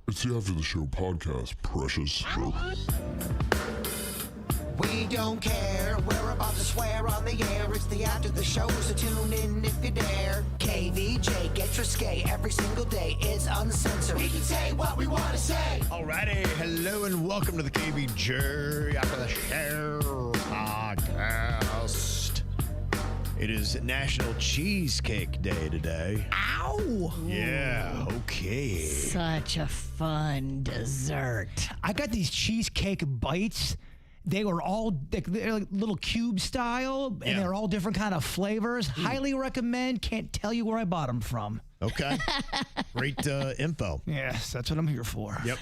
It's the After the Show podcast, precious. We don't care, we're about to swear on the air. It's the After the Show, so tune in if you dare. KVJ, get risque every single day. It's uncensored. We can say what we want to say. Alrighty, hello and welcome to the KVJ After the Show podcast. It is National Cheesecake Day today. Ow! Yeah, okay. Such a fun dessert. I got these cheesecake bites. They were all they're like little cube style, and they're all different kind of flavors. Highly recommend. Can't tell you where I bought them from. Okay. Great info. Yes, that's what I'm here for. Yep.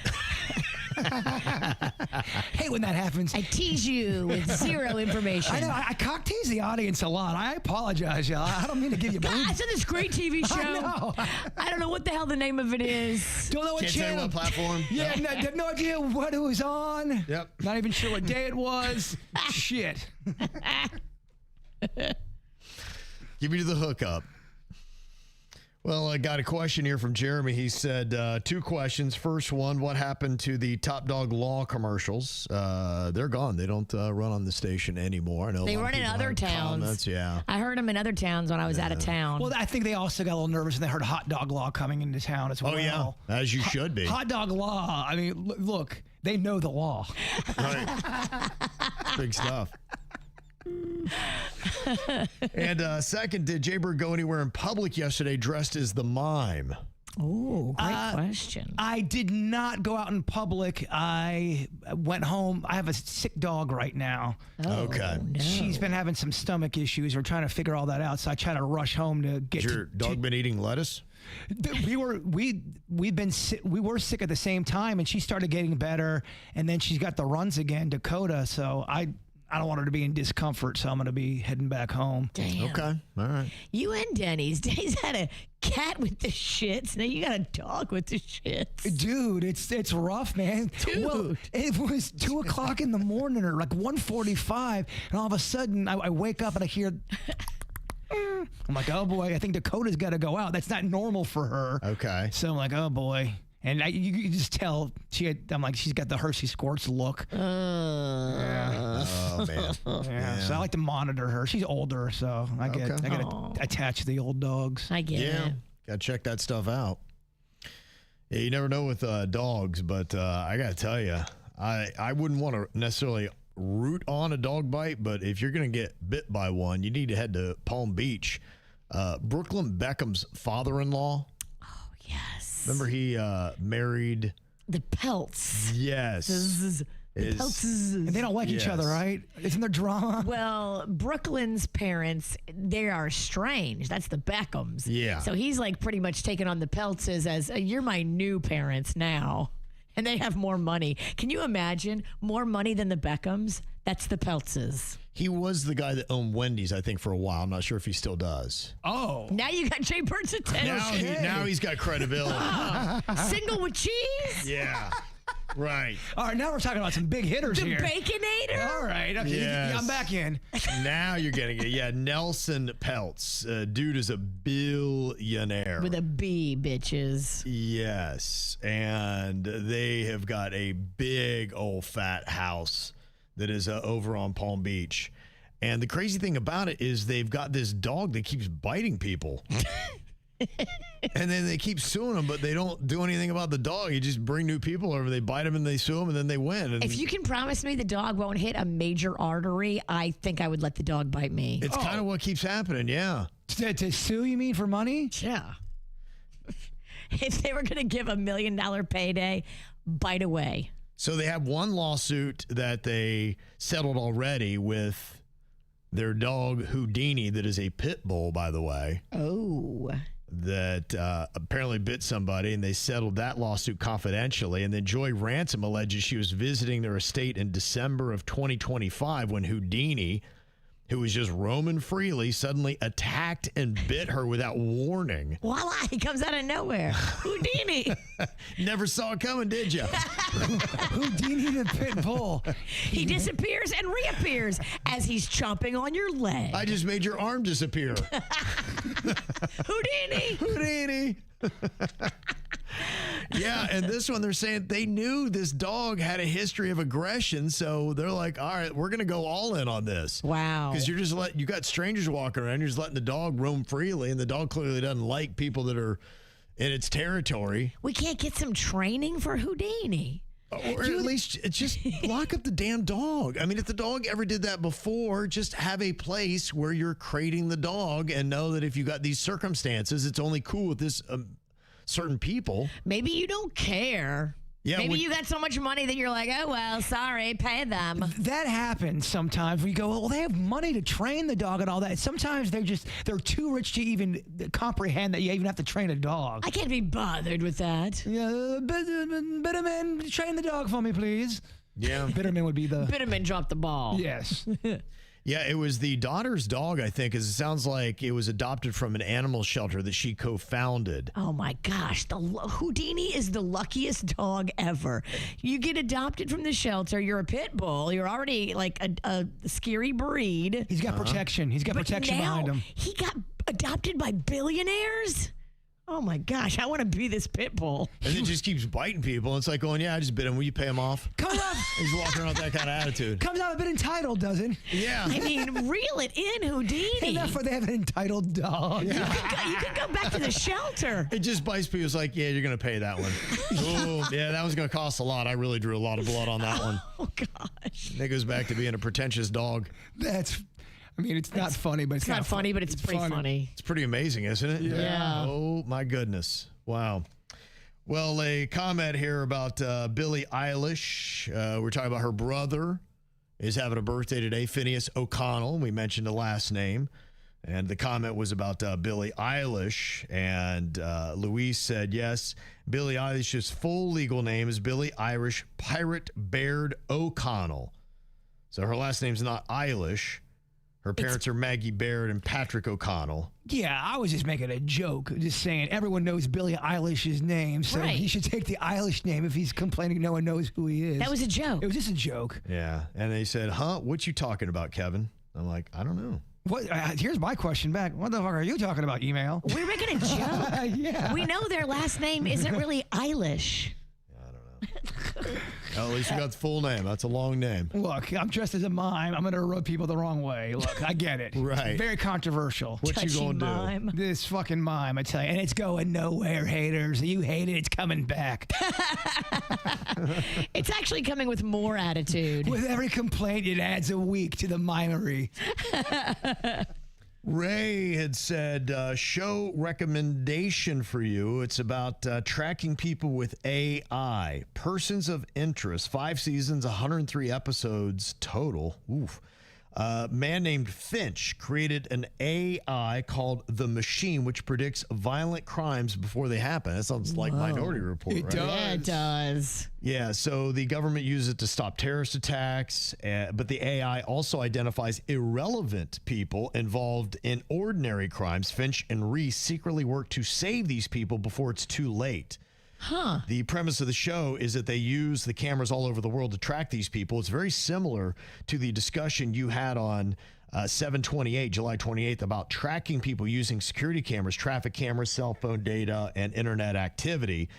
Hey, when that happens. I tease you with zero information. I know, I cock tease the audience a lot. I apologize, y'all. I don't mean to give you God, it's on this great TV show. I know. I don't know what the hell the name of it is. Don't know what Can't tell you channel. what platform. Yeah, have no idea what it was on. Yep. Not even sure what day it was. Shit. Give me the hookup. Well, I got a question here from Jeremy. He said two questions. First one, what happened to the Top Dog Law commercials? They're gone. They don't run on the station anymore. I know They a lot run of in people other had towns. comments, yeah. I heard them in other towns when I was out of town. Well, I think they also got a little nervous when they heard Hot Dog Law coming into town as well. Oh, yeah, as you should be. Hot Dog Law. I mean, look, they know the law. Right. Big stuff. And second, did Jaybird go anywhere in public yesterday dressed as the mime? Oh, great question. I did not go out in public. I went home. I have a sick dog right now. Okay. No. She's been having some stomach issues. We're trying to figure all that out. So I try to rush home to get Has your dog been eating lettuce? We were sick at the same time, and she started getting better, and then she's got the runs again, Dakota. So I don't want her to be in discomfort, so I'm going to be heading back home. Damn. Okay. All right. You and Denny's. Denny's had a cat with the shits. Now you got a dog with the shits. Dude, it's rough, man. Dude. Well, it was 2 o'clock in the morning or like 1:45, and all of a sudden I wake up and I hear... I'm like, oh boy, I think Dakota's got to go out. That's not normal for her. Okay. So I'm like, oh boy. And you can just tell I'm like, she's got the Hershey Squirts look. Yeah. Oh, man. Yeah. So I like to monitor her. She's older, so I get attached to the old dogs. I get it. Got to check that stuff out. Yeah, you never know with dogs, but I got to tell you, I wouldn't want to necessarily root on a dog bite, but if you're going to get bit by one, you need to head to Palm Beach. Brooklyn Beckham's father-in-law. Oh, yes. Remember he married... The Pelts. Yes. The Pelts. And they don't like each other, right? Isn't there drama? Well, Brooklyn's parents, they are estranged. That's the Beckhams. Yeah. So he's like pretty much taking on the Peltses as you're my new parents now. And they have more money. Can you imagine more money than the Beckhams? That's the Peltses. He was the guy that owned Wendy's, I think, for a while. I'm not sure if he still does. Oh. Now you got Jay Bird's attention. Now he's got credibility. Single with cheese? Yeah. Right. All right, now we're talking about some big hitters The here. Baconator? All right. Okay. Yes. I'm back in. Now you're getting it. Yeah, Nelson Peltz. Dude is a billionaire. With a B, bitches. Yes. And they have got a big old fat house that is over on Palm Beach. And the crazy thing about it is they've got this dog that keeps biting people. And then they keep suing him, but they don't do anything about the dog. You just bring new people over, they bite him, and they sue him, and then they win. And If you can promise me the dog won't hit a major artery, I think I would let the dog bite me. it's kind of what keeps happening, yeah. To sue, you mean, for money? Yeah. If they were going to give $1 million payday, bite away. So they have one lawsuit that they settled already with their dog Houdini, that is a pit bull, by the way. Oh. That apparently bit somebody, and they settled that lawsuit confidentially. And then Joy Ransom alleges she was visiting their estate in December of 2025 when Houdini, who was just roaming freely, suddenly attacked and bit her without warning. Voila, he comes out of nowhere. Houdini. Never saw it coming, did you? Houdini the pit bull. He disappears and reappears as he's chomping on your leg. I just made your arm disappear. Houdini. Houdini. Yeah, and this one they're saying they knew this dog had a history of aggression, so they're like, all right, we're going to go all in on this. Wow. Because you're just you got strangers walking around, you're just letting the dog roam freely, and the dog clearly doesn't like people that are in its territory. We can't get some training for Houdini. Or at least just lock up the damn dog. I mean, if the dog ever did that before, just have a place where you're crating the dog and know that if you got these circumstances, it's only cool with this certain people. Maybe you don't care. Yeah, Maybe you got so much money that you're like, oh, well, sorry, pay them. That happens sometimes. We go, well, they have money to train the dog and all that. Sometimes they're too rich to even comprehend that you even have to train a dog. I can't be bothered with that. Yeah, Bitterman, train the dog for me, please. Yeah. Bitterman would be the... Bitterman dropped the ball. Yes. Yeah, it was the daughter's dog, I think, as it sounds like it was adopted from an animal shelter that she co-founded. Oh my gosh, Houdini is the luckiest dog ever. You get adopted from the shelter, you're a pit bull, you're already like a scary breed. He's got protection. He's got protection behind him. He got adopted by billionaires? Oh my gosh, I want to be this pit bull. And it just keeps biting people. It's like going, yeah, I just bit him. Will you pay him off? Comes off. He's walking around with that kind of attitude. Comes out a bit entitled, doesn't? Yeah. I mean, reel it in, Houdini. Enough for they have an entitled dog. You could go back to the shelter. It just bites people. It's like, yeah, you're going to pay that one. Oh, yeah, that was going to cost a lot. I really drew a lot of blood on that one. Oh gosh. That goes back to being a pretentious dog. It's not funny, but It's not funny, but it's pretty funny. It's pretty amazing, isn't it? Yeah. Oh, my goodness. Wow. Well, a comment here about Billie Eilish. We're talking about her brother is having a birthday today, Phineas O'Connell. We mentioned the last name. And the comment was about Billie Eilish. And Louise said, yes, Billie Eilish's full legal name is Billie Irish Pirate Baird O'Connell. So her last name's not Eilish. Her parents are Maggie Baird and Patrick O'Connell. Yeah, I was just making a joke. Just saying everyone knows Billie Eilish's name, so Right. he should take the Eilish name if he's complaining no one knows who he is. That was a joke. It was just a joke. Yeah. And they said, what you talking about, Kevin? I'm like, I don't know. What? Here's my question back. What the fuck are you talking about, email? We're making a joke. Yeah. We know their last name isn't really Eilish. At least you got the full name. That's a long name. Look, I'm dressed as a mime. I'm going to rub people the wrong way. Look, I get it. Right. Very controversial. What you Touchy gonna do? mime. This fucking mime, I tell you. And it's going nowhere, haters. You hate it, it's coming back. It's actually coming with more attitude. With every complaint, it adds a week to the mimery. Ray had said, show recommendation for you. It's about tracking people with AI. Persons of Interest, 5 seasons, 103 episodes total. Oof. Man named Finch created an AI called The Machine, which predicts violent crimes before they happen. That sounds like Minority Report, right? Yeah, it does. Yeah, so the government uses it to stop terrorist attacks, but the AI also identifies irrelevant people involved in ordinary crimes. Finch and Reese secretly work to save these people before it's too late. Huh. The premise of the show is that they use the cameras all over the world to track these people. It's very similar to the discussion you had on 7/28, July 28th, about tracking people using security cameras, traffic cameras, cell phone data, and internet activity.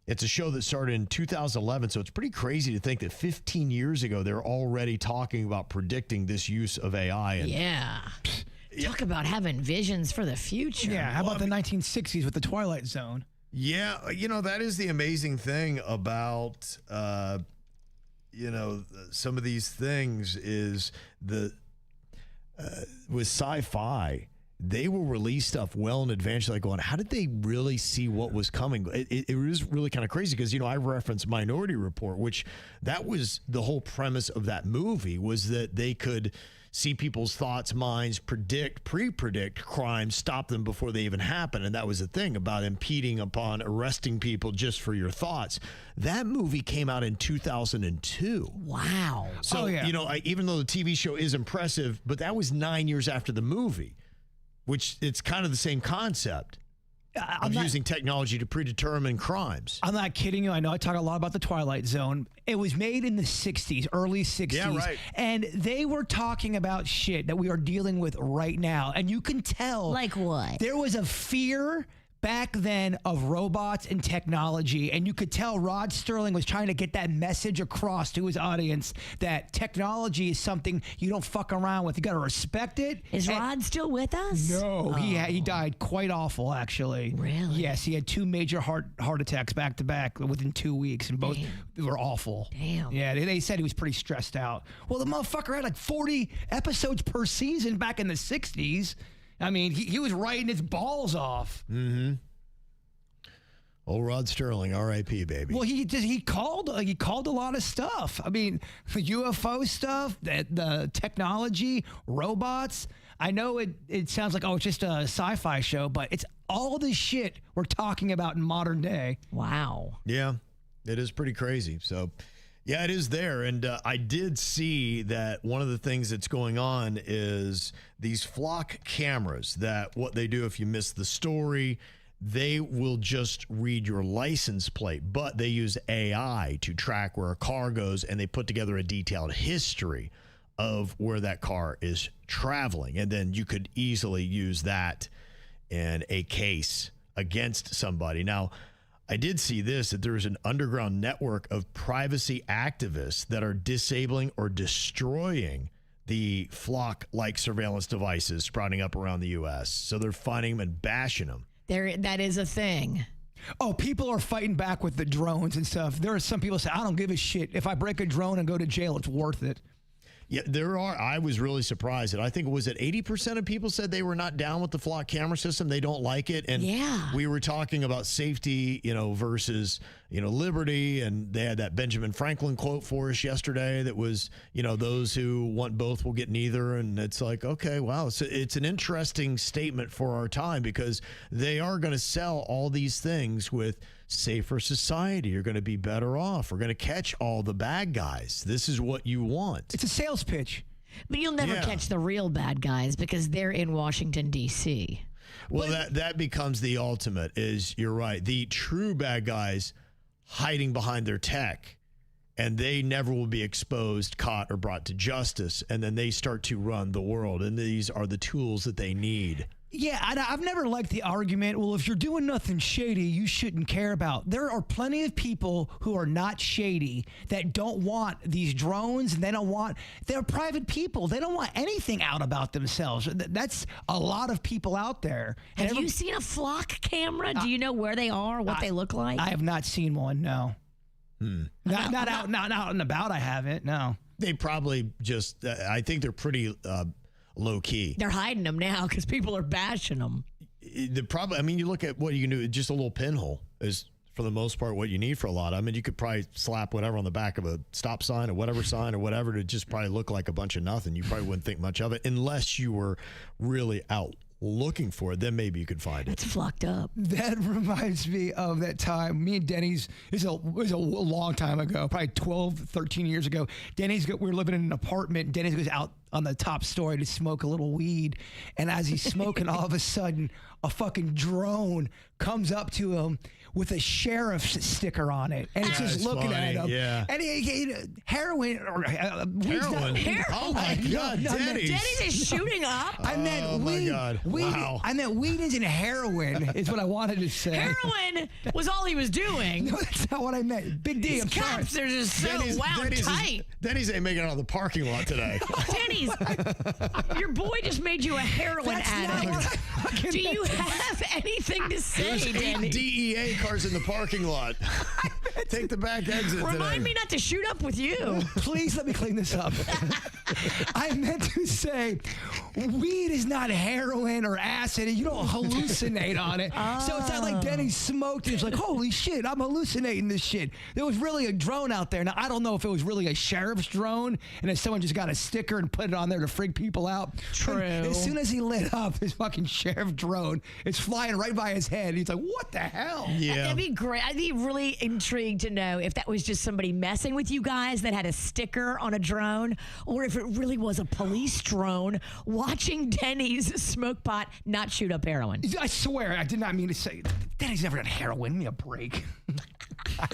It's a show that started in 2011, so it's pretty crazy to think that 15 years ago, they're already talking about predicting this use of AI. And Yeah. Talk about having visions for the future. Yeah, how about the 1960s with the Twilight Zone? Yeah, that is the amazing thing about, some of these things is with sci-fi, they will release stuff well in advance. Like going, how did they really see what was coming? It was really kind of crazy because, I referenced Minority Report, which that was the whole premise of that movie, was that they could see people's thoughts, minds, pre-predict crimes, stop them before they even happen. And that was the thing about impeding upon arresting people just for your thoughts. That movie came out in 2002. Wow. So, even though the TV show is impressive, but that was 9 years after the movie, which it's kind of the same concept of using technology to predetermine crimes. I'm not kidding you. I know I talk a lot about the Twilight Zone. It was made in the 60s, early 60s. Yeah, right. And they were talking about shit that we are dealing with right now. And you can tell. Like what? There was a fear back then of robots and technology, and you could tell Rod Sterling was trying to get that message across to his audience that technology is something you don't fuck around with. You got to respect it. Is Rod still with us? No, he died quite awful, actually. Really? Yes, he had 2 major heart attacks back to back within 2 weeks, and both were awful. Damn. Yeah, they said he was pretty stressed out. Well, the motherfucker had like 40 episodes per season back in the 60s. I mean, he was writing his balls off. Mm-hmm. Old Rod Sterling, R.I.P., baby. Well, he called a lot of stuff. I mean, the UFO stuff, the technology, robots. I know it sounds like, it's just a sci-fi show, but it's all the shit we're talking about in modern day. Wow. Yeah, it is pretty crazy. So, yeah, it is there. And I did see that one of the things that's going on is these flock cameras, that what they do if you miss the story, they will just read your license plate, but they use AI to track where a car goes, and they put together a detailed history of where that car is traveling. And then you could easily use that in a case against somebody. Now, I did see this, that there's an underground network of privacy activists that are disabling or destroying the flock-like surveillance devices sprouting up around the U.S. So they're finding them and bashing them. That is a thing. Oh, people are fighting back with the drones and stuff. There are some people say, I don't give a shit. If I break a drone and go to jail, it's worth it. Yeah, there are. I was really surprised. And I think, was it 80% of people said they were not down with the flock camera system? They don't like it. And we were talking about safety, versus, liberty. And they had that Benjamin Franklin quote for us yesterday that was, those who want both will get neither. And it's like, okay, wow. It's an interesting statement for our time, because they are going to sell all these things with safer society. You're going to be better off. We're going to catch all the bad guys. This is what you want. It's a sales pitch. But you'll never catch the real bad guys because they're in Washington, D.C. Well, that becomes the ultimate, is, you're right, the true bad guys hiding behind their tech, and they never will be exposed, caught, or brought to justice. And then they start to run the world. And these are the tools that they need. Yeah, I've never liked the argument, well, if you're doing nothing shady, you shouldn't care about. There are plenty of people who are not shady that don't want these drones, and they're private people. They don't want anything out about themselves. That's a lot of people out there. Have you seen a flock camera? Do you know where they are, what they look like? I have not seen one, no. Not out and about, I haven't, no. They probably just, I think they're pretty low key. They're hiding them now because people are bashing them. You look at what you can do. Just a little pinhole is, for the most part, what you need for a lot. I mean, you could probably slap whatever on the back of a stop sign or whatever sign or whatever to just probably look like a bunch of nothing. You probably wouldn't think much of it unless you were really out looking for it. Then maybe you could find it. It's flocked up. That reminds me of that time. Me and Denny's, it was a long time ago, probably 12, 13 years ago. We were living in an apartment. Denny's goes out on the top story to smoke a little weed. And as he's smoking, all of a sudden, a fucking drone comes up to him with a sheriff's sticker on it. And it's just looking at him. Yeah. And he heroin. Heroin? Oh, my God, Denny's. Denny's is shooting up. I meant oh, weed. My God. Weed, wow. I meant weed isn't heroin, is what I wanted to say. Heroin was all he was doing. No, that's not what I meant. Big D, These I'm sorry. cops, they're just so tight. Denny's ain't making it out of the parking lot today. Denny's, your boy just made you a heroin addict. Do you have anything to say, There's 8 Denny? DEA cars in the parking lot. Take the back exit today. Remind me not to shoot up with you. Please let me clean this up. I meant to say weed is not heroin or acid, and you don't hallucinate on it. So it's not like Denny smoked and it's like, holy shit, I'm hallucinating this shit. There was really a drone out there. Now, I don't know if it was really a sheriff's drone and if someone just got a sticker and put it on there to freak people out. True. But as soon as he lit up his fucking sheriff drone, it's flying right by his head. And he's like, what the hell? Yeah. That'd be great. I'd be really intrigued to know if that was just somebody messing with you guys that had a sticker on a drone, or if it really was a police drone watching Denny's smoke pot not shoot up heroin. I swear, I did not mean to say, Denny's never done heroin. Give me a break.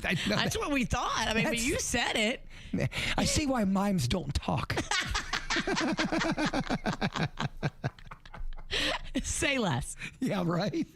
That's what we thought. I mean, but you said it. I see why mimes don't talk. Say less. Yeah, right?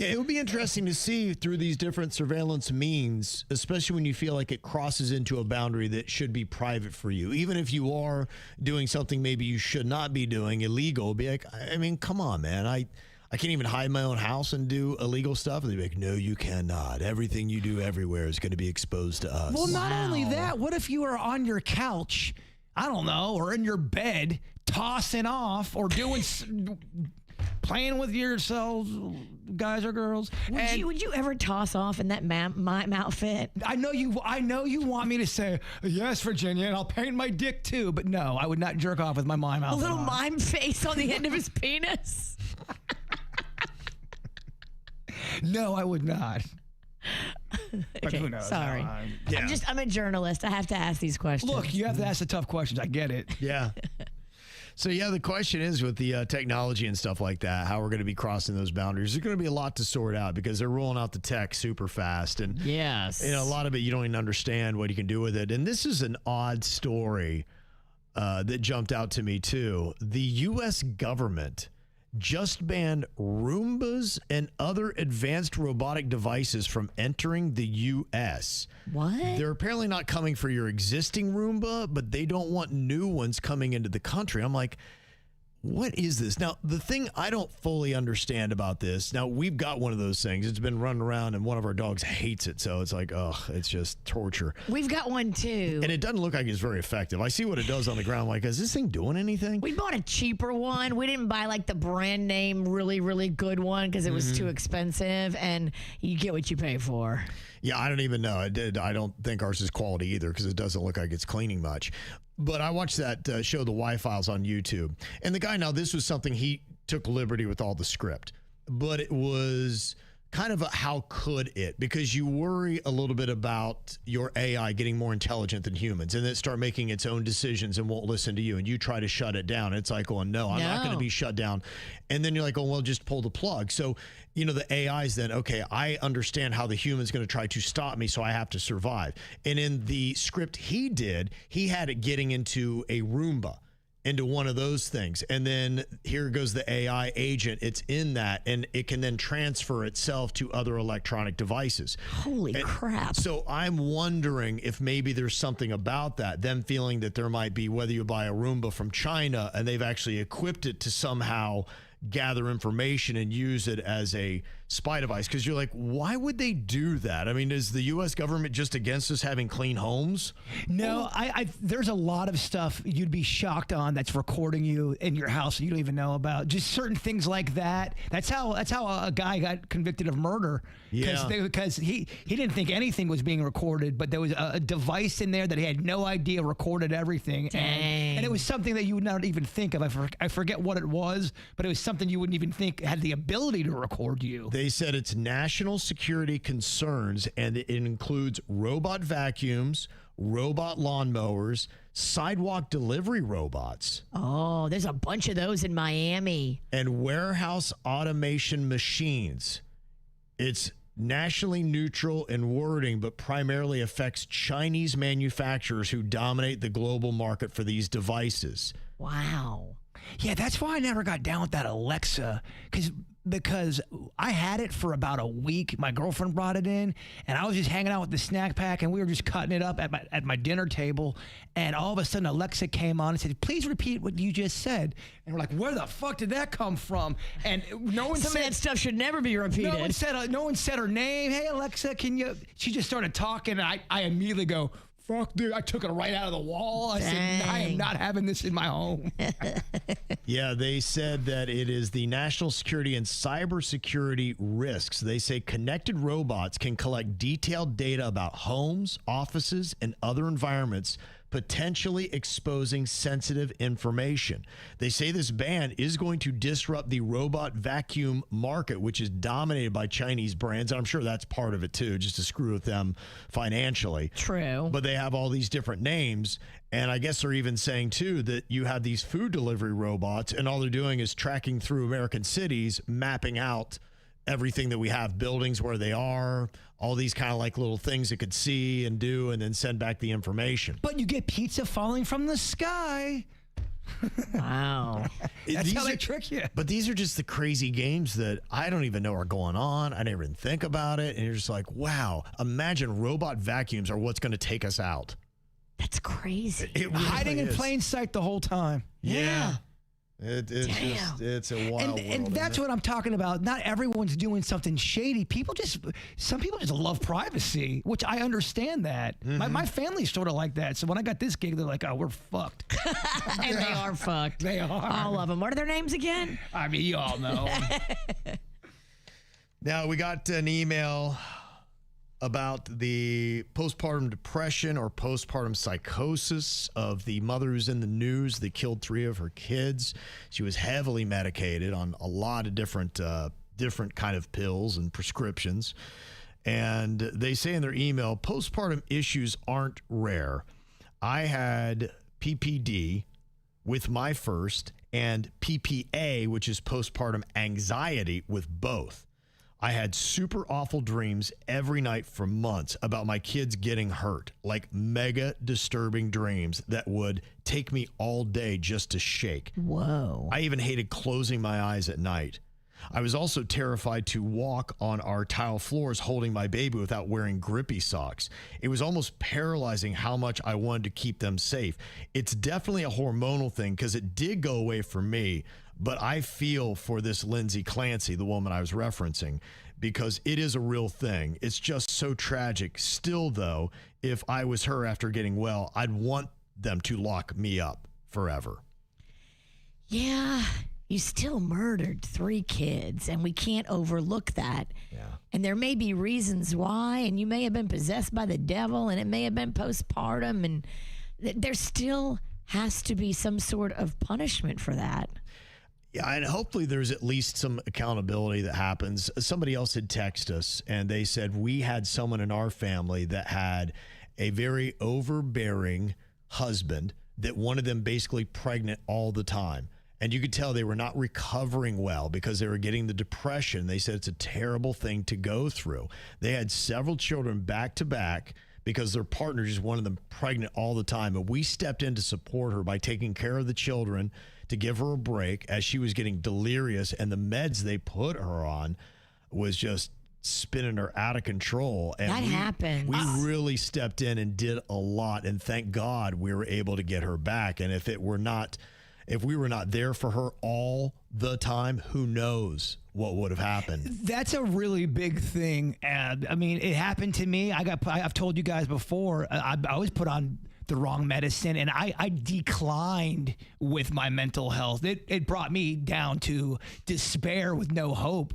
Yeah, it would be interesting to see through these different surveillance means, especially when you feel like it crosses into a boundary that should be private for you. Even if you are doing something maybe you should not be doing, illegal, be like, I mean, come on, man. I can't even hide my own house and do illegal stuff. And they'd be like, no, you cannot. Everything you do everywhere is going to be exposed to us. Well, not only that, what if you were on your couch, I don't know, or in your bed, tossing off or doing, playing with yourselves, guys or girls? Would you ever toss off in that mime outfit? I know you want me to say, yes, Virginia, and I'll paint my dick too, but no, I would not jerk off with my mime outfit A little on. mime face on the end of his penis. No, I would not. But who knows? Sorry. Yeah. I'm a journalist. I have to ask these questions. Look, you have to ask the tough questions. I get it. Yeah. So, yeah, the question is with the technology and stuff like that, how we're going to be crossing those boundaries. There's going to be a lot to sort out because they're rolling out the tech super fast. And, yes, a lot of it you don't even understand what you can do with it. And this is an odd story that jumped out to me, too. The U.S. government just banned Roombas and other advanced robotic devices from entering the U.S. What? They're apparently not coming for your existing Roomba, but they don't want new ones coming into the country. I'm like, what is this? Now, the thing I don't fully understand about this, now we've got one of those things. It's been running around and one of our dogs hates it. So it's like, ugh, it's just torture. We've got one too. And it doesn't look like it's very effective. I see what it does on the ground. I'm like, is this thing doing anything? We bought a cheaper one. We didn't buy like the brand name, really, really good one because it was too expensive, and you get what you pay for. Yeah, I don't even know. I don't think ours is quality either because it doesn't look like it's cleaning much. But I watched that show, The Y-Files, on YouTube. And the guy, now this was something he took liberty with all the script. But it was kind of a how could it? Because you worry a little bit about your AI getting more intelligent than humans and then start making its own decisions and won't listen to you. And you try to shut it down. It's like, oh, no, I'm not going to be shut down. And then you're like, oh, well, just pull the plug. So, the AI's then, okay, I understand how the human's going to try to stop me, so I have to survive. And in the script he did, he had it getting into a Roomba, into one of those things. And then here goes the AI agent. It's in that, and it can then transfer itself to other electronic devices. Holy crap. So I'm wondering if maybe there's something about that, them feeling that there might be, whether you buy a Roomba from China and they've actually equipped it to somehow gather information and use it as a spy device. Because you're like, why would they do that? I mean, is the U.S. government just against us having clean homes? No, there's a lot of stuff you'd be shocked on that's recording you in your house that you don't even know about. Just certain things like that. That's how a guy got convicted of murder. Yeah. Because he didn't think anything was being recorded, but there was a device in there that he had no idea recorded everything. Dang. And it was something that you would not even think of. I forget what it was, but it was something you wouldn't even think had the ability to record you. They said it's national security concerns, and it includes robot vacuums, robot lawnmowers, sidewalk delivery robots. Oh, there's a bunch of those in Miami. And warehouse automation machines. It's nationally neutral in wording, but primarily affects Chinese manufacturers who dominate the global market for these devices. Wow. Yeah, that's why I never got down with that Alexa, because I had it for about a week. My girlfriend brought it in, and I was just hanging out with the snack pack, and we were just cutting it up at my dinner table, and all of a sudden Alexa came on and said, "Please repeat what you just said." And we're like, "Where the fuck did that come from?" And no one Some said of that stuff should never be repeated. No one said her name. Hey, Alexa, can you? She just started talking, and I immediately go, "Fuck, dude!" I took it right out of the wall. I said, "I am not having this in my home." Yeah, they said that it is the national security and cybersecurity risks. They say connected robots can collect detailed data about homes, offices, and other environments, potentially exposing sensitive information. They say this ban is going to disrupt the robot vacuum market, which is dominated by Chinese brands. And I'm sure that's part of it too, just to screw with them financially. True. But they have all these different names. And I guess they're even saying too that you have these food delivery robots, and all they're doing is tracking through American cities, mapping out everything that we have, buildings where they are, all these kind of like little things it could see and do, and then send back the information. But you get pizza falling from the sky. Wow. That's how they trick you. But these are just the crazy games that I don't even know are going on. I never even think about it. And you're just like, wow, imagine robot vacuums are what's going to take us out. That's crazy. It really Hiding in is. plain sight the whole time. Yeah. It's a wild world. And that's what I'm talking about. Not everyone's doing something shady. Some people just love privacy, which I understand that. My family's sort of like that. So when I got this gig, they're like, oh, we're fucked. And they are fucked. They are. All of them. What are their names again? I mean, you all know. Now, we got an email about the postpartum depression or postpartum psychosis of the mother who's in the news that killed 3 of her kids. She was heavily medicated on a lot of different kind of pills and prescriptions. And they say in their email, postpartum issues aren't rare. I had PPD with my first and PPA, which is postpartum anxiety, with both. I had super awful dreams every night for months about my kids getting hurt, like mega disturbing dreams that would take me all day just to shake. Whoa. I even hated closing my eyes at night. I was also terrified to walk on our tile floors holding my baby without wearing grippy socks. It was almost paralyzing how much I wanted to keep them safe. It's definitely a hormonal thing because it did go away for me, but I feel for this Lindsay Clancy, the woman I was referencing, because it is a real thing. It's just so tragic. Still, though, if I was her after getting well, I'd want them to lock me up forever. Yeah. You still murdered 3 kids, and we can't overlook that. Yeah. And there may be reasons why, and you may have been possessed by the devil, and it may have been postpartum, and there still has to be some sort of punishment for that. Yeah, and hopefully there's at least some accountability that happens. Somebody else had texted us, and they said we had someone in our family that had a very overbearing husband that wanted them basically pregnant all the time. And you could tell they were not recovering well because they were getting the depression. They said it's a terrible thing to go through. They had several children back to back because their partner just wanted them pregnant all the time. And we stepped in to support her by taking care of the children to give her a break as she was getting delirious. And the meds they put her on was just spinning her out of control. And That happens. We really stepped in and did a lot. And thank God we were able to get her back. And if we were not there for her all the time, who knows what would have happened. That's a really big thing. And I mean, it happened to me. I've told you guys before, I was put on the wrong medicine, and I declined with my mental health. It brought me down to despair with no hope.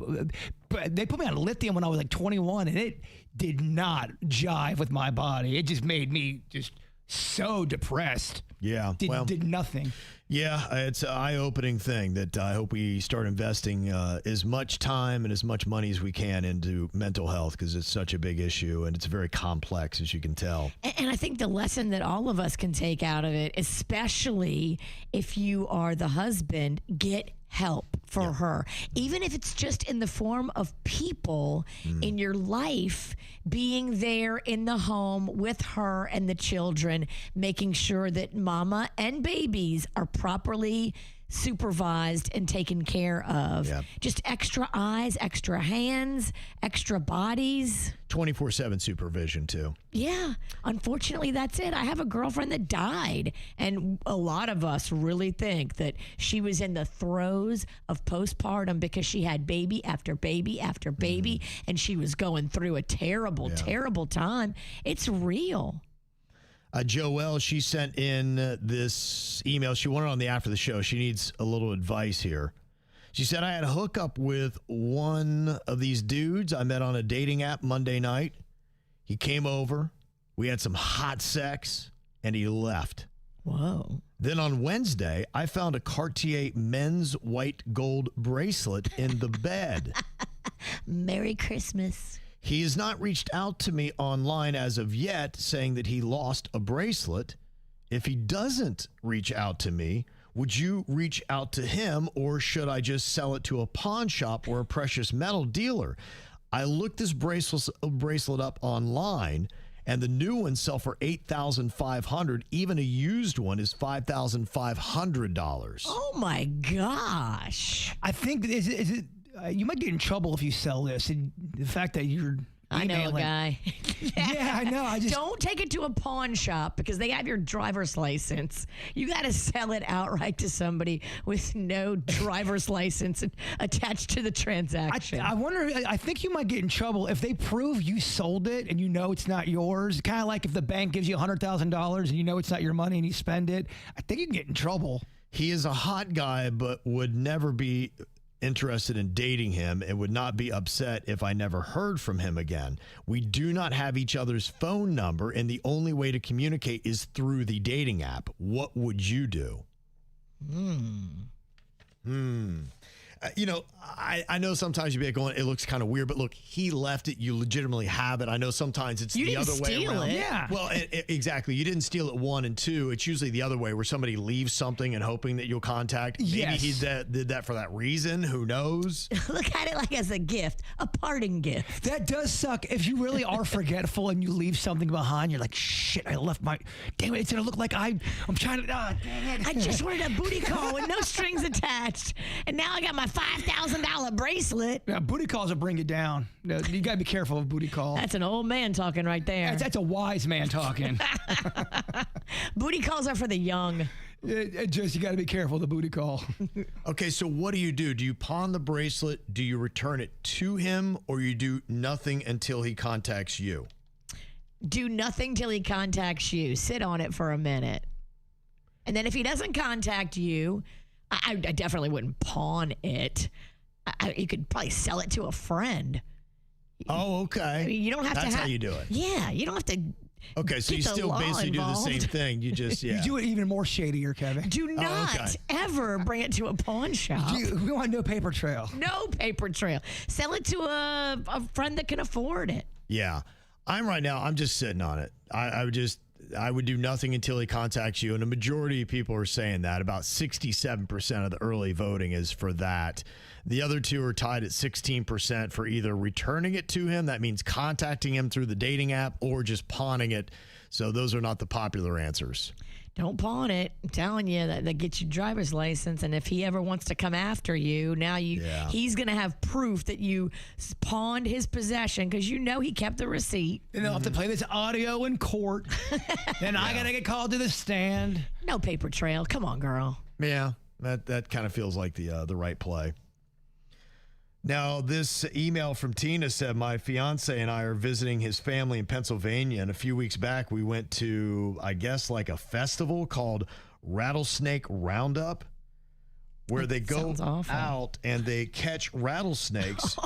But they put me on lithium when I was like 21, and it did not jive with my body. It just made me just so depressed. Yeah. Did nothing. Yeah, it's an eye-opening thing that I hope we start investing as much time and as much money as we can into mental health, because it's such a big issue and it's very complex, as you can tell. And I think the lesson that all of us can take out of it, especially if you are the husband, get help for her. Even if it's just in the form of people in your life being there in the home with her and the children, making sure that mama and babies are properly supervised and taken care of. Yeah. Just extra eyes, extra hands, extra bodies. 24/7 supervision, too. Yeah, unfortunately, that's it. I have a girlfriend that died, and a lot of us really think that she was in the throes of postpartum because she had baby after baby after baby, and she was going through a terrible, terrible time. It's real. Joelle, she sent in this email. She wanted on the after the show. She needs a little advice here. She said, I had a hookup with one of these dudes I met on a dating app Monday night. He came over. We had some hot sex, and he left. Whoa. Then on Wednesday, I found a Cartier men's white gold bracelet in the bed. Merry Christmas. He has not reached out to me online as of yet, saying that he lost a bracelet. If he doesn't reach out to me, would you reach out to him, or should I just sell it to a pawn shop or a precious metal dealer? I looked this bracelet up online, and the new ones sell for $8,500. Even a used one is $5,500. Oh my gosh. I think is it you might get in trouble if you sell this. And the fact that you're I know a emailing- guy. Yeah, I know. I just Don't take it to a pawn shop because they have your driver's license. You got to sell it outright to somebody with no driver's license attached to the transaction. I wonder. I think you might get in trouble if they prove you sold it and you know it's not yours. Kind of like if the bank gives you $100,000 and you know it's not your money and you spend it. I think you can get in trouble. He is a hot guy, but would never be interested in dating him and would not be upset if I never heard from him again. We do not have each other's phone number, and the only way to communicate is through the dating app. What would you do? You know, I know sometimes you'd be going, it looks kind of weird, but look, he left it. You legitimately have it. I know sometimes it's You the didn't other way steal around. it. Yeah. Well, exactly. You didn't steal it, 1 and 2. It's usually the other way where somebody leaves something and hoping that you'll contact. Maybe Yes. he did that for that reason. Who knows? Look at it like as a gift, a parting gift. That does suck. If you really are forgetful and you leave something behind, you're like, shit, I left my. Damn it, it's gonna look like I'm trying to. Oh, dang it. I just wanted a booty call with no strings attached, and now I got my $5,000 bracelet. Yeah, booty calls will bring you down. No, you gotta be careful of booty calls. That's an old man talking right there. That's a wise man talking. Booty calls are for the young. You gotta be careful of the booty call. Okay, so what do? Do you pawn the bracelet? Do you return it to him, or you do nothing until he contacts you? Do nothing till he contacts you. Sit on it for a minute. And then if he doesn't contact you, I definitely wouldn't pawn it. You could probably sell it to a friend. Oh, okay. I mean, you don't have That's to have. how you do it. Yeah, you don't have to. Okay, so Get you the still law basically do the same involved. thing. You just, yeah. You do it even more shadier, Kevin. Do not okay. ever bring it to a pawn shop. We want no paper trail. No paper trail. Sell it to a friend that can afford it. Yeah. I'm just sitting on it. I would do nothing until he contacts you. And a majority of people are saying that. About 67% of the early voting is for that. The other two are tied at 16% for either returning it to him. That means contacting him through the dating app, or just pawning it. So those are not the popular answers. Don't pawn it. I'm telling you that gets you driver's license. And if he ever wants to come after you, now he's going to have proof that you pawned his possession because you know he kept the receipt. And they'll have to play this audio in court. Then I gotta get called to the stand. No paper trail. Come on, girl. Yeah, that kind of feels like the right play. Now, this email from Tina said, my fiance and I are visiting his family in Pennsylvania, and a few weeks back we went to, I guess, like a festival called Rattlesnake Roundup, where they go sounds awful. out and they catch rattlesnakes,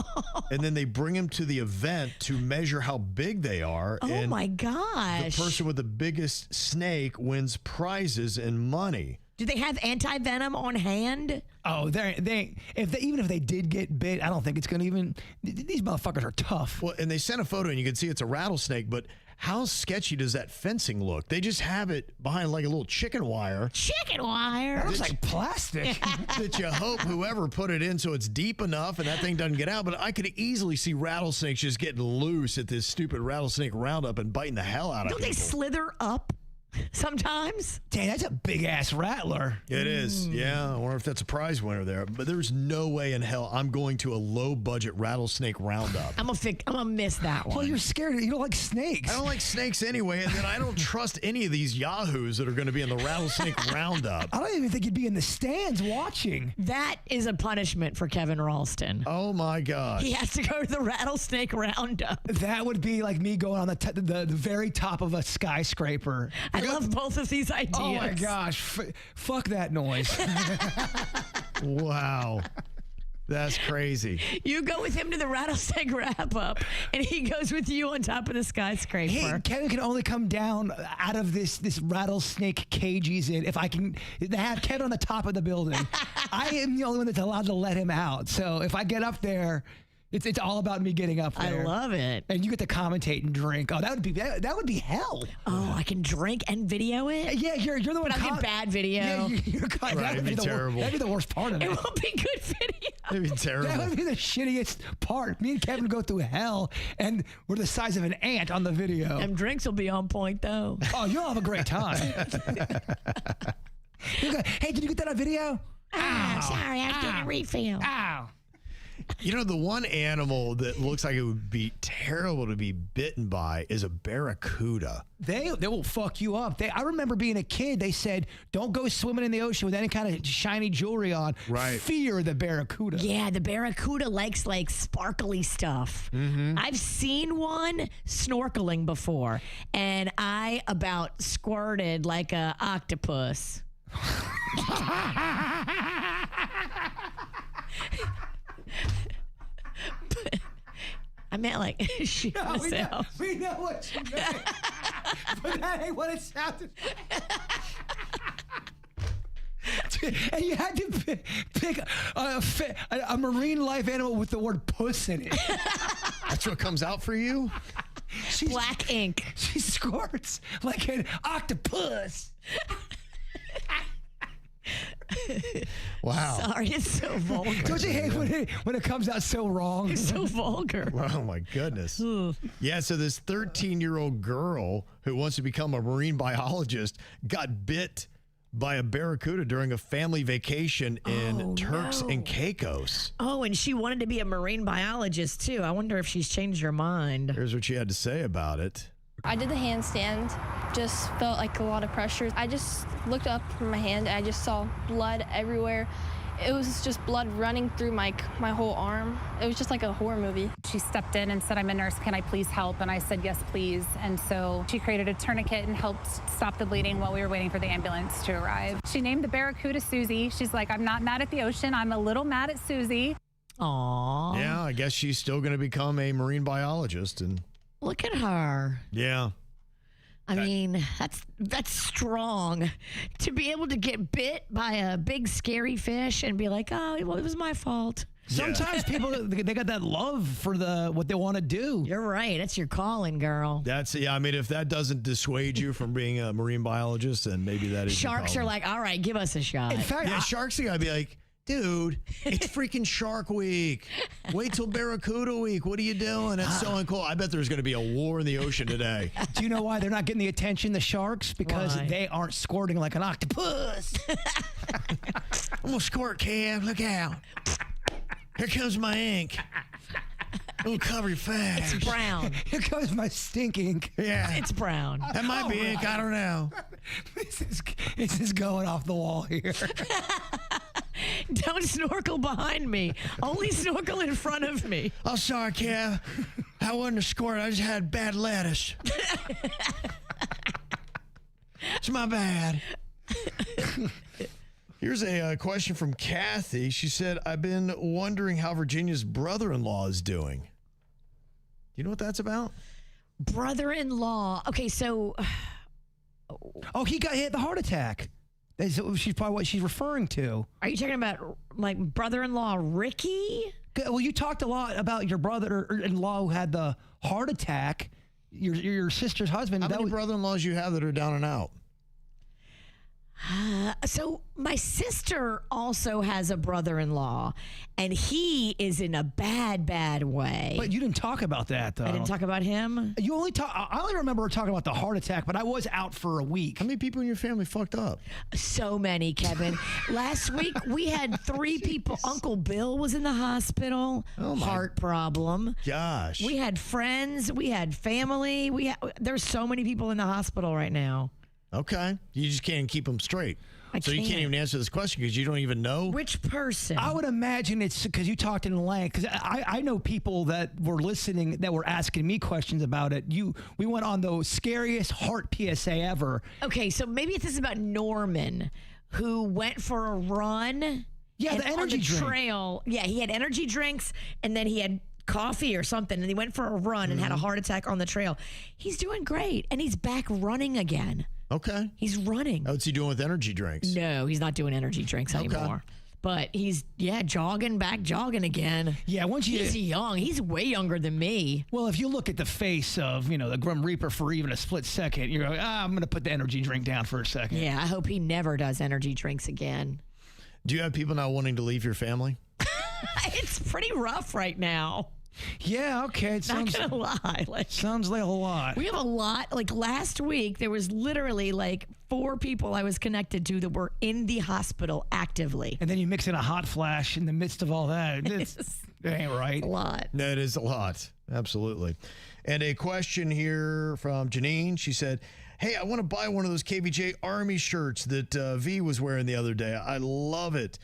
and then they bring them to the event to measure how big they are. Oh, and my gosh. the person with the biggest snake wins prizes and money. Do they have anti-venom on hand? Oh, even if they did get bit, I don't think it's gonna even. These motherfuckers are tough. Well, and they sent a photo, and you can see it's a rattlesnake, but how sketchy does that fencing look? They just have it behind like a little chicken wire Chicken wire. That looks like plastic. that you hope whoever put it in so it's deep enough and that thing doesn't get out. But I could easily see rattlesnakes just getting loose at this stupid rattlesnake roundup and biting the hell out of Don't they people. slither up sometimes? Dang, that's a big ass rattler. It is, yeah. I wonder if that's a prize winner there. But there's no way in hell I'm going to a low budget rattlesnake roundup. I'm gonna miss that one. Well, you're scared. You don't like snakes. I don't like snakes anyway, and then I don't trust any of these yahoos that are going to be in the rattlesnake roundup. I don't even think you'd be in the stands watching. That is a punishment for Kevin Ralston. Oh my gosh. He has to go to the rattlesnake roundup. That would be like me going on the very top of a skyscraper. I love both of these ideas. Oh my gosh! Fuck that noise. Wow. That's crazy. You go with him to the rattlesnake wrap up, and he goes with you on top of the skyscraper. Hey, Kevin can only come down out of this rattlesnake cage he's in if I can have Kevin on the top of the building. I am the only one that's allowed to let him out. So if I get up there, It's all about me getting up there. I love it. And you get to commentate and drink. Oh, that would be hell. Oh, I can drink and video it? Yeah, you're the one. But I'll get bad video. Yeah, Right, it'd be terrible. That'd be the worst part of it. It won't be good video. It'd be terrible. That would be the shittiest part. Me and Kevin go through hell, and we're the size of an ant on the video. Them drinks will be on point, though. Oh, you'll have a great time. Hey, did you get that on video? Oh, sorry, I was doing a refill. Ow. You know, the one animal that looks like it would be terrible to be bitten by is a barracuda. They will fuck you up. I remember being a kid, they said, don't go swimming in the ocean with any kind of shiny jewelry on. Right. Fear the barracuda. Yeah, the barracuda likes like sparkly stuff. I've seen one snorkeling before, and I about squirted like a octopus. I meant like shoot myself. We know what you meant. But that ain't what it sounded like. And you had to pick a marine life animal with the word puss in it. That's what comes out for you? Black ink. She squirts like an octopus. Wow. Sorry, it's so vulgar. Don't you hate when it comes out so wrong? It's so vulgar. Oh, my goodness. Yeah, so this 13-year-old girl who wants to become a marine biologist got bit by a barracuda during a family vacation in Turks and Caicos. Oh, and she wanted to be a marine biologist, too. I wonder if she's changed her mind. Here's what she had to say about it. I did the handstand, just felt like a lot of pressure. I just looked up from my hand and I just saw blood everywhere. It was just blood running through my whole arm. It was just like a horror movie. She stepped in and said, I'm a nurse, can I please help? And I said, yes, please. And so she created a tourniquet and helped stop the bleeding while we were waiting for the ambulance to arrive. She named the barracuda Susie. She's like, I'm not mad at the ocean. I'm a little mad at Susie. Aw. Yeah, I guess she's still going to become a marine biologist. And Look at her. yeah. I mean, that's strong. To be able to get bit by a big scary fish and be like, oh, well, it was my fault. Sometimes people, they got that love for what they want to do. You're right. That's your calling, girl. Yeah, I mean, if that doesn't dissuade you from being a marine biologist, then maybe that is your Sharks are calling. like, all right, give us a shot. In fact, Yeah, sharks are going to be like, dude, it's freaking Shark Week. Wait till Barracuda Week. What are you doing? That's so uncool. I bet there's going to be a war in the ocean today. do you know why they're not getting the attention, the sharks? Because Why? they aren't squirting like an octopus. I'm going to squirt, Cam. Look out. Here comes my ink. It'll cover your face. It's brown. Here comes my stink ink. Yeah. It's brown. That might be ink. I don't know. This is going off the wall here. Don't snorkel behind me. Only snorkel in front of me. Oh, sorry, Kev. I wasn't a squirt. I just had bad lettuce. It's my bad. Here's a question from Kathy. She said, I've been wondering how Virginia's brother-in-law is doing. Do you know what that's about? Brother-in-law. Okay, so Oh, he hit the heart attack. She's probably what she's referring to. are you talking about like brother-in-law Ricky? Well, you talked a lot about your brother-in-law who had the heart attack. Your sister's husband. How many brother-in-laws you have that are down and out? So my sister also has a brother-in-law, and he is in a bad, bad way. But you didn't talk about that, though. I didn't talk about him. I only remember talking about the heart attack, but I was out for a week. How many people in your family fucked up? So many, Kevin. Last week we had 3 people. Uncle Bill was in the hospital. Oh, my heart problem. Gosh. We had friends. We had family. There's so many people in the hospital right now. Okay. You just can't keep them straight. You can't even answer this question because you don't even know. Which person? I would imagine it's because you talked in length. Because I know people that were listening that were asking me questions about it. We went on the scariest heart PSA ever. Okay, so maybe this is about Norman, who went for a run. Yeah, and the energy on the drink. trail. Yeah, he had energy drinks, and then he had coffee or something, and he went for a run and had a heart attack on the trail. He's doing great, and he's back running again. Okay. He's running. What's he doing with energy drinks? No, he's not doing energy drinks anymore. But he's, jogging again. Yeah, He's young. He's way younger than me. Well, if you look at the face of, the Grim Reaper for even a split second, you're like, I'm going to put the energy drink down for a second. Yeah, I hope he never does energy drinks again. Do you have people not wanting to leave your family? It's pretty rough right now. Yeah, okay. It Not gonna lie. sounds like a lot. We have a lot. Like last week, there was literally 4 people I was connected to that were in the hospital actively. And then you mix in a hot flash in the midst of all that. It ain't right. A lot. That is a lot. Absolutely. And a question here from Janine. She said, hey, I want to buy one of those KVJ Army shirts that V was wearing the other day. I love it.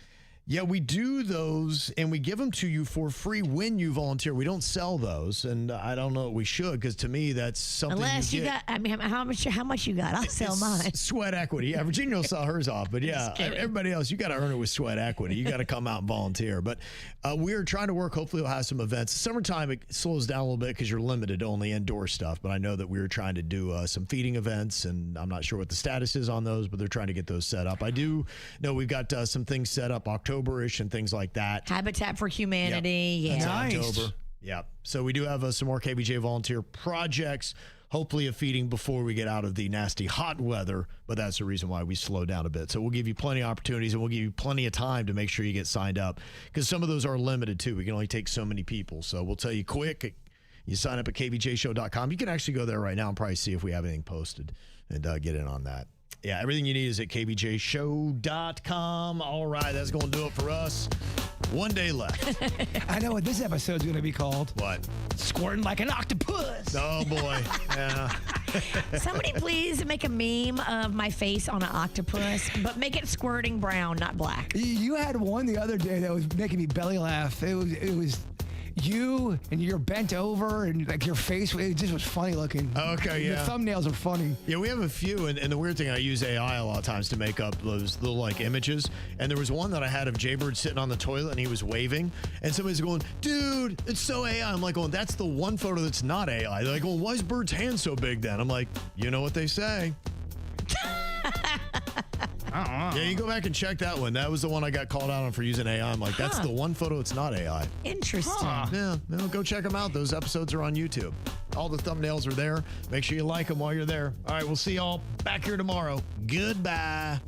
Yeah, we do those, and we give them to you for free when you volunteer. We don't sell those, and I don't know. We should, because to me, that's something. Unless you get. got, how much you got? I'll sell mine. Sweat equity. Yeah, Virginia will sell hers off, but yeah, everybody else, you got to earn it with sweat equity. You got to come out and volunteer. But we are trying to work. Hopefully, we'll have some events. Summertime, it slows down a little bit because you're limited to only indoor stuff. But I know that we were trying to do some feeding events, and I'm not sure what the status is on those, but they're trying to get those set up. I do know we've got some things set up October-ish and things like that. Habitat for Humanity. Yep. Yeah. Nice. October. Yeah. So we do have some more KVJ volunteer projects, hopefully a feeding before we get out of the nasty hot weather, but that's the reason why we slow down a bit. So we'll give you plenty of opportunities, and we'll give you plenty of time to make sure you get signed up, because some of those are limited too. We can only take so many people. So we'll tell you quick. You sign up at KVJShow.com. You can actually go there right now and probably see if we have anything posted and get in on that. Yeah, everything you need is at KVJShow.com. All right, that's going to do it for us. One day left. I know what this episode's going to be called. What? Squirting like an octopus. Oh, boy. Yeah. Somebody please make a meme of my face on an octopus, but make it squirting brown, not black. You had one the other day that was making me belly laugh. It was you, and you're bent over, and your face, it just was funny looking. Okay, yeah. The thumbnails are funny. Yeah, we have a few, and the weird thing, I use AI a lot of times to make up those little images. And there was one that I had of Jaybird sitting on the toilet, and he was waving, and somebody's going, "Dude, it's so AI." I'm like, "Going, that's the one photo that's not AI." They're like, "Well, why is Bird's hand so big then?" I'm like, "You know what they say." Yeah, you go back and check that one. That was the one I got called out on for using AI. I'm like, that's the one photo it's not AI. Interesting. Yeah, go check them out. Those episodes are on YouTube. All the thumbnails are there. Make sure you like them while you're there. All right, we'll see y'all back here tomorrow. Goodbye.